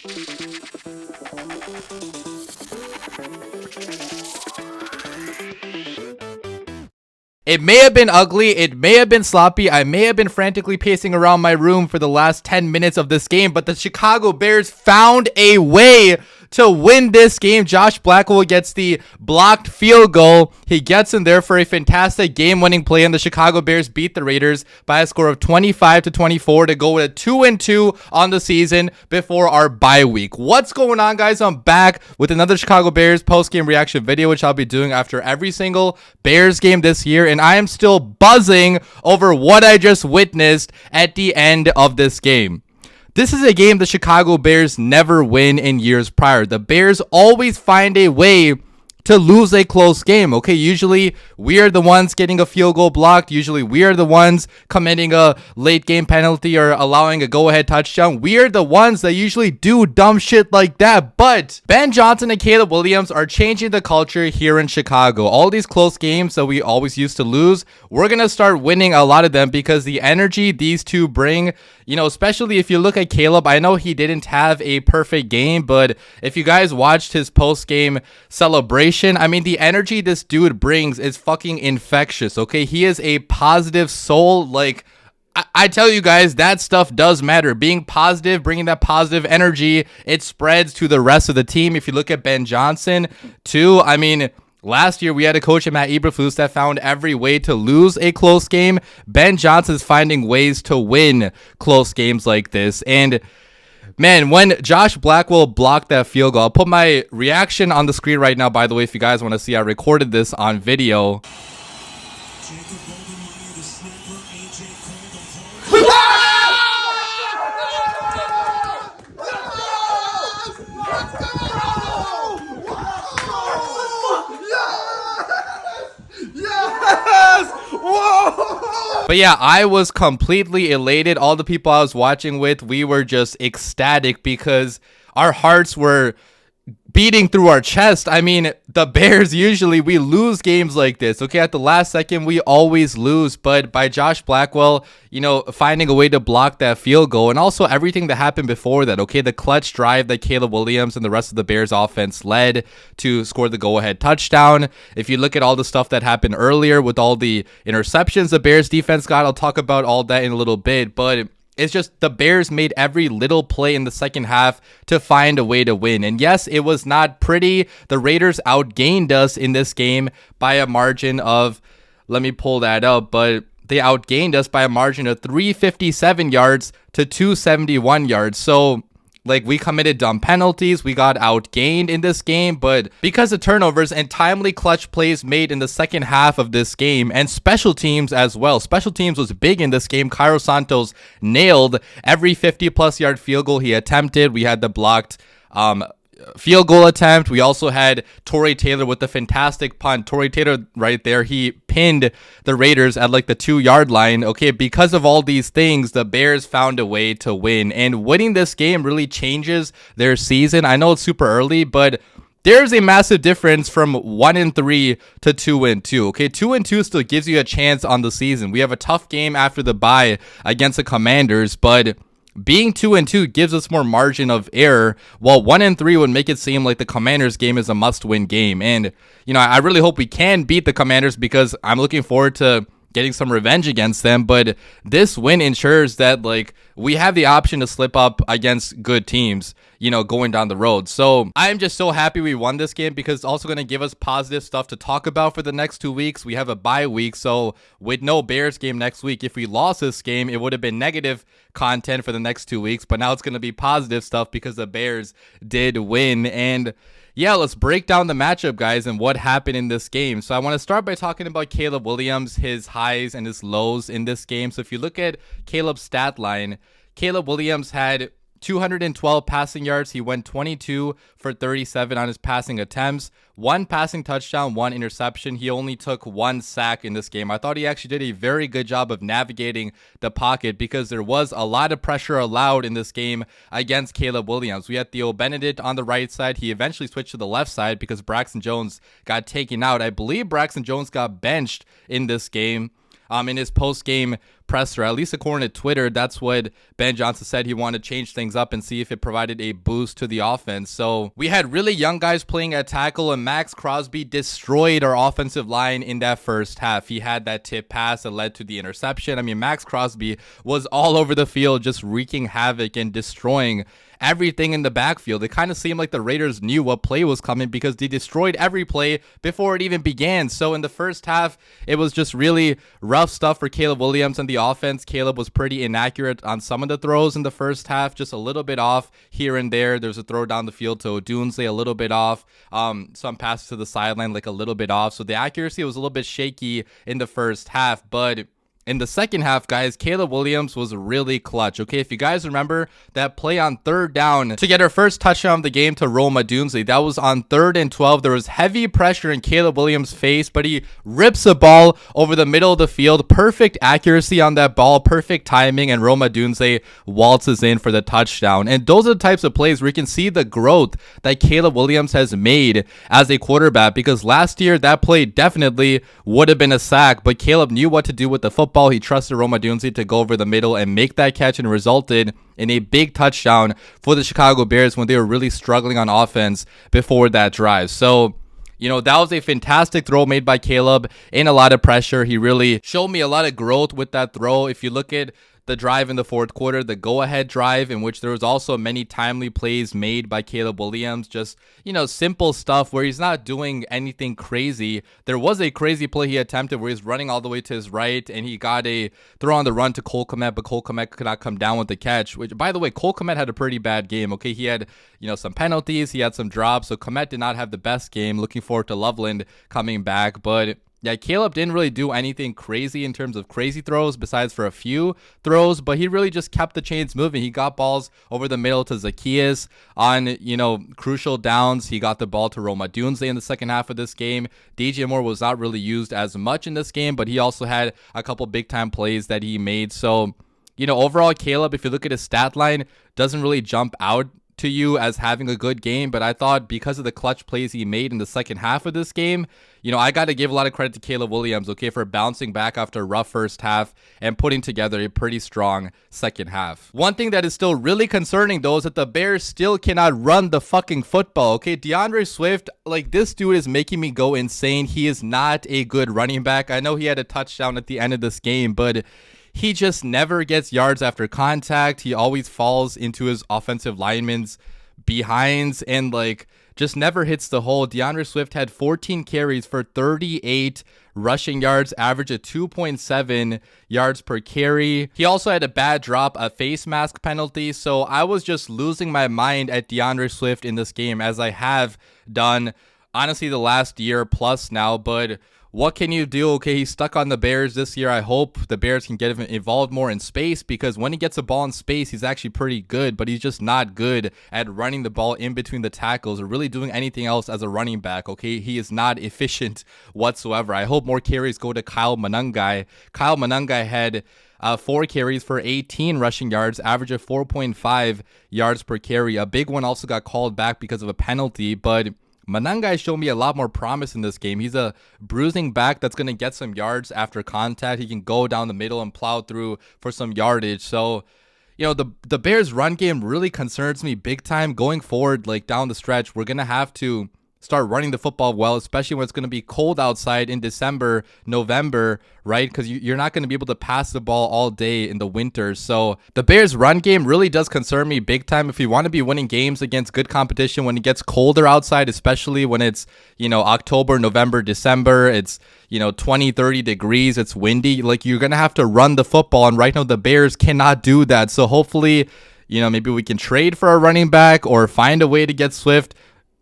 It may have been ugly, it may have been sloppy, I may have been frantically pacing around my room for the last 10 minutes of this game, but the Chicago Bears found a way to win this game. Josh Blackwell gets the blocked field goal. He gets in there for a fantastic game-winning play, and the Chicago Bears beat the Raiders by a score of 25-24 to go with a 2-2 on the season before our bye week. What's going on, guys? I'm back with another Chicago Bears post-game reaction video, which I'll be doing after every single Bears game this year, and I am still buzzing over what I just witnessed at the end of this game. This is a game the Chicago Bears never win in years prior. The Bears always find a way to lose a close game, okay? Usually, we are the ones getting a field goal blocked. Usually, we are the ones committing a late game penalty or allowing a go-ahead touchdown. We are the ones that usually do dumb shit like that. But Ben Johnson and Caleb Williams are changing the culture here in Chicago. All these close games that we always used to lose, we're going to start winning a lot of them because the energy these two bring, you know, especially if you look at Caleb, I know he didn't have a perfect game, but if you guys watched his post-game celebration, I mean, the energy this dude brings is fucking infectious, okay? He is a positive soul. Like, I tell you guys, that stuff does matter. Being positive, bringing that positive energy, it spreads to the rest of the team. If you look at Ben Johnson, too, I mean, last year, we had a coach at Matt Eberflus that found every way to lose a close game. Ben Johnson's finding ways to win close games like this. And man, when Josh Blackwell blocked that field goal, I'll put my reaction on the screen right now, by the way, if you guys want to see. I recorded this on video. But yeah, I was completely elated. All the people I was watching with, we were just ecstatic because our hearts were beating through our chest. I mean, the Bears, usually we lose games like this, okay? At the last second, we always lose, but by Josh Blackwell, you know, finding a way to block that field goal, and also everything that happened before that, okay? The clutch drive that Caleb Williams and the rest of the Bears offense led to score the go-ahead touchdown. If you look at all the stuff that happened earlier with all the interceptions the Bears defense got, I'll talk about all that in a little bit, but it's just the Bears made every little play in the second half to find a way to win. And yes, it was not pretty. The Raiders outgained us in this game by a margin of, let me pull that up, but they outgained us by a margin of 357 yards to 271 yards. So, like, we committed dumb penalties, we got outgained in this game, but because of turnovers and timely clutch plays made in the second half of this game, and special teams as well. Special teams was big in this game. Cairo Santos nailed every 50-plus yard field goal he attempted. We had the blocked field goal attempt. We also had Torrey Taylor with the fantastic punt. Torrey Taylor right there, he pinned the Raiders at like the 2-yard line. Okay, because of all these things, the Bears found a way to win, and winning this game really changes their season. I know it's super early, but there's a massive difference from 1-3 to 2-2. Okay, 2-2 still gives you a chance on the season. We have a tough game after the bye against the Commanders, but being 2-2 gives us more margin of error, while 1-3 would make it seem like the Commanders game is a must-win game. And, you know, I really hope we can beat the Commanders because I'm looking forward to getting some revenge against them. But this win ensures that, like, we have the option to slip up against good teams, you know, going down the road. So I'm just so happy we won this game because it's also going to give us positive stuff to talk about for the next 2 weeks. We have a bye week, so with no Bears game next week, if we lost this game, it would have been negative content for the next 2 weeks, but now it's going to be positive stuff because the Bears did win. And yeah, let's break down the matchup, guys, and what happened in this game. So I want to start by talking about Caleb Williams, his highs and his lows in this game. So if you look at Caleb's stat line, Caleb Williams had 212 passing yards. He went 22 for 37 on his passing attempts. 1 passing touchdown, 1 interception. He only took 1 sack in this game. I thought he actually did a very good job of navigating the pocket because there was a lot of pressure allowed in this game against Caleb Williams. We had Theo Benedict on the right side. He eventually switched to the left side because Braxton Jones got taken out. I believe Braxton Jones got benched in this game. In his post-game presser. At least according to Twitter, that's what Ben Johnson said. He wanted to change things up and see if it provided a boost to the offense. So we had really young guys playing at tackle, and Max Crosby destroyed our offensive line in that first half. He had that tip pass that led to the interception. I mean, Max Crosby was all over the field, just wreaking havoc and destroying everything in the backfield. It kind of seemed like the Raiders knew what play was coming because they destroyed every play before it even began. So in the first half, it was just really rough stuff for Caleb Williams and the offense. Caleb was pretty inaccurate on some of the throws in the first half, just a little bit off here and there. There's a throw down the field to Odunze, a little bit off. Some passes to the sideline, like a little bit off. So the accuracy was a little bit shaky in the first half, but in the second half, guys, Caleb Williams was really clutch. Okay, if you guys remember that play on third down to get our first touchdown of the game to Rome Odunze, that was on 3rd and 12. There was heavy pressure in Caleb Williams' face, but he rips a ball over the middle of the field. Perfect accuracy on that ball, perfect timing, and Rome Odunze waltzes in for the touchdown. And those are the types of plays where you can see the growth that Caleb Williams has made as a quarterback, because last year that play definitely would have been a sack, but Caleb knew what to do with the football. He trusted Rome Odunze to go over the middle and make that catch, and resulted in a big touchdown for the Chicago Bears when they were really struggling on offense before that drive. So, you know, that was a fantastic throw made by Caleb in a lot of pressure. He really showed me a lot of growth with that throw. If you look at the drive in the fourth quarter, the go-ahead drive, in which there was also many timely plays made by Caleb Williams, just, you know, simple stuff where he's not doing anything crazy. There was a crazy play he attempted where he's running all the way to his right, and he got a throw on the run to Cole Kmet, but Cole Kmet could not come down with the catch, which, by the way, Cole Kmet had a pretty bad game. Okay, he had, you know, some penalties, he had some drops, so Kmet did not have the best game. Looking forward to Loveland coming back, but yeah, Caleb didn't really do anything crazy in terms of crazy throws besides for a few throws, but he really just kept the chains moving. He got balls over the middle to Zacchaeus on, you know, crucial downs. He got the ball to Rome Odunze in the second half of this game. DJ Moore was not really used as much in this game, but he also had a couple big time plays that he made. So, you know, overall, Caleb, if you look at his stat line, doesn't really jump out to you as having a good game, but I thought because of the clutch plays he made in the second half of this game, you know, I got to give a lot of credit to Caleb Williams, okay, for bouncing back after a rough first half and putting together a pretty strong second half. One thing that is still really concerning, though, is that the Bears still cannot run the fucking football, okay? DeAndre Swift, like, this dude is making me go insane. He is not a good running back. I know he had a touchdown at the end of this game, but he just never gets yards after contact. He always falls into his offensive lineman's behinds and, like, just never hits the hole. DeAndre Swift had 14 carries for 38 rushing yards, average of 2.7 yards per carry. He also had a bad drop, a face mask penalty. So I was just losing my mind at DeAndre Swift in this game, as I have done, honestly, the last year plus now. But what can you do? Okay, he's stuck on the Bears this year. I hope the Bears can get him involved more in space, because when he gets a ball in space, he's actually pretty good, but he's just not good at running the ball in between the tackles or really doing anything else as a running back, okay? He is not efficient whatsoever. I hope more carries go to Kyle Monangai. Kyle Monangai had 4 carries for 18 rushing yards, average of 4.5 yards per carry. A big one also got called back because of a penalty, but Monangai showed me a lot more promise in this game. He's a bruising back that's going to get some yards after contact. He can go down the middle and plow through for some yardage. So, you know, the Bears' run game really concerns me big time going forward. Like, down the stretch, we're going to have to start running the football well, especially when it's going to be cold outside in December, November, right? Because you're not going to be able to pass the ball all day in the winter. So the Bears' run game really does concern me big time. If you want to be winning games against good competition when it gets colder outside, especially when it's, you know, October, November, December, it's, you know, 20, 30 degrees, it's windy, like, you're going to have to run the football. And right now the Bears cannot do that. So hopefully, you know, maybe we can trade for a running back or find a way to get Swift,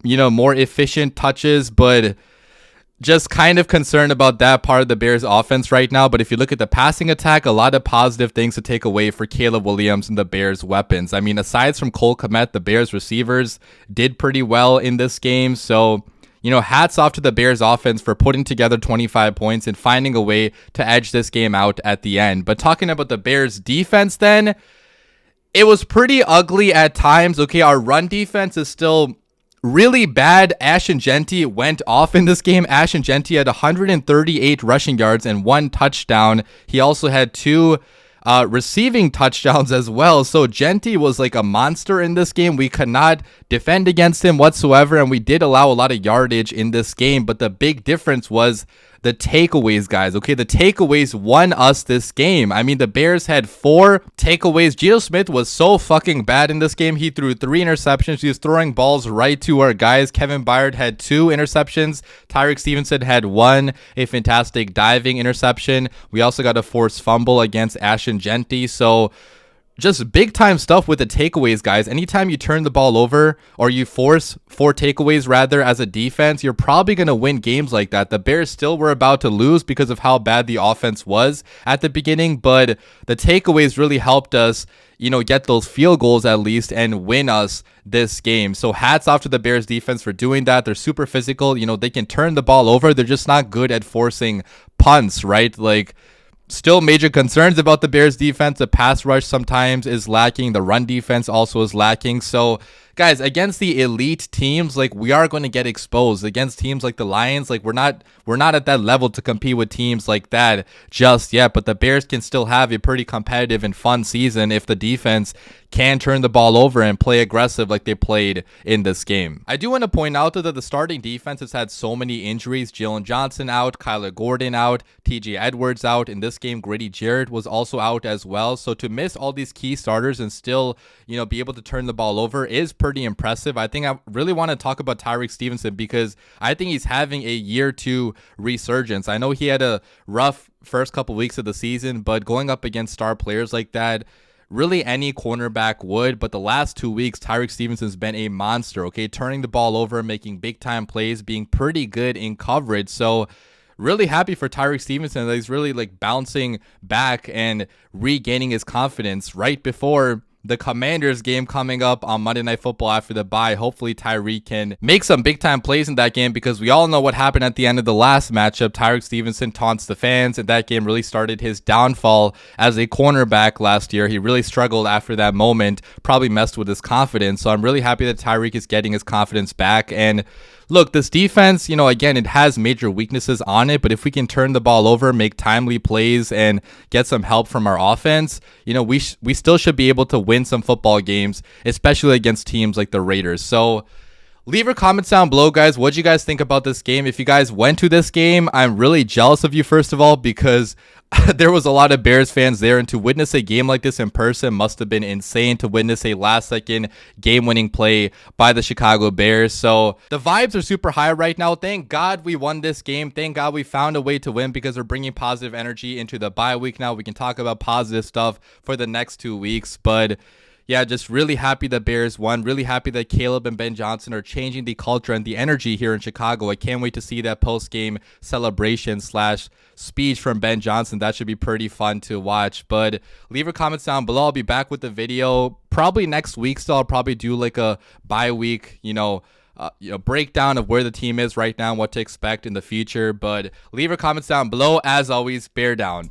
you know, more efficient touches, but just kind of concerned about that part of the Bears offense right now. But if you look at the passing attack, a lot of positive things to take away for Caleb Williams and the Bears weapons. I mean, aside from Cole Kmet, the Bears receivers did pretty well in this game. So, you know, hats off to the Bears offense for putting together 25 points and finding a way to edge this game out at the end. But talking about the Bears defense then, it was pretty ugly at times. Okay, our run defense is still really bad Ashton Genty went off in this game. Ashton Genty had 138 rushing yards and 1 touchdown. He also had 2 receiving touchdowns as well. So Genty was like a monster in this game. We could not defend against him whatsoever, and we did allow a lot of yardage in this game. But the big difference was the takeaways, guys. Okay, the takeaways won us this game. I mean, the Bears had 4 takeaways. Geno Smith was so fucking bad in this game. He threw 3 interceptions. He was throwing balls right to our guys. Kevin Byard had 2 interceptions. Tyreek Stevenson had 1, a fantastic diving interception. We also got a forced fumble against Ashton Genty. So just big time stuff with the takeaways, guys. Anytime you turn the ball over or you force 4 takeaways rather as a defense, you're probably going to win games like that. The Bears still were about to lose because of how bad the offense was at the beginning, but the takeaways really helped us, get those field goals at least and win us this game. So hats off to the Bears defense for doing that. They're super physical. They can turn the ball over. They're just not good at forcing punts, right? Like, still major concerns about the Bears defense. The pass rush sometimes is lacking. The run defense also is lacking. So guys, against the elite teams, like, we are going to get exposed. Against teams like the Lions, like, we're not at that level to compete with teams like that just yet. But the Bears can still have a pretty competitive and fun season if the defense can turn the ball over and play aggressive like they played in this game. I do want to point out that the starting defense has had so many injuries. Jalen Johnson out, Kyler Gordon out, TJ Edwards out. In this game, Grady Jarrett was also out as well. So to miss all these key starters and still, be able to turn the ball over is pretty impressive. I think I really want to talk about Tyreek Stevenson because I think he's having a year 2 resurgence. I know he had a rough first couple weeks of the season, but going up against star players like that, really any cornerback would. But the last 2 weeks, Tyreek Stevenson's been a monster, okay? Turning the ball over, making big time plays, being pretty good in coverage. So really happy for Tyreek Stevenson that he's really like bouncing back and regaining his confidence right before the Commanders game coming up on Monday Night Football after the bye. Hopefully Tyreek can make some big time plays in that game because we all know what happened at the end of the last matchup. Tyreek Stevenson taunts the fans, and that game really started his downfall as a cornerback last year. He really struggled after that moment, probably messed with his confidence. So I'm really happy that Tyreek is getting his confidence back. And look, this defense, again, it has major weaknesses on it, but if we can turn the ball over, make timely plays, and get some help from our offense, we still should be able to win some football games, especially against teams like the Raiders. So leave your comments down below, guys. What do you guys think about this game? If you guys went to this game, I'm really jealous of you, first of all, because there was a lot of Bears fans there, and to witness a game like this in person must have been insane. To witness a last-second game-winning play by the Chicago Bears. So the vibes are super high right now. Thank God we won this game. Thank God we found a way to win because we're bringing positive energy into the bye week now. We can talk about positive stuff for the next 2 weeks, but yeah, just really happy the Bears won. Really happy that Caleb and Ben Johnson are changing the culture and the energy here in Chicago. I can't wait to see that post-game celebration / speech from Ben Johnson. That should be pretty fun to watch. But leave your comments down below. I'll be back with the video probably next week. So I'll probably do like a bye week, breakdown of where the team is right now and what to expect in the future. But leave your comments down below. As always, bear down.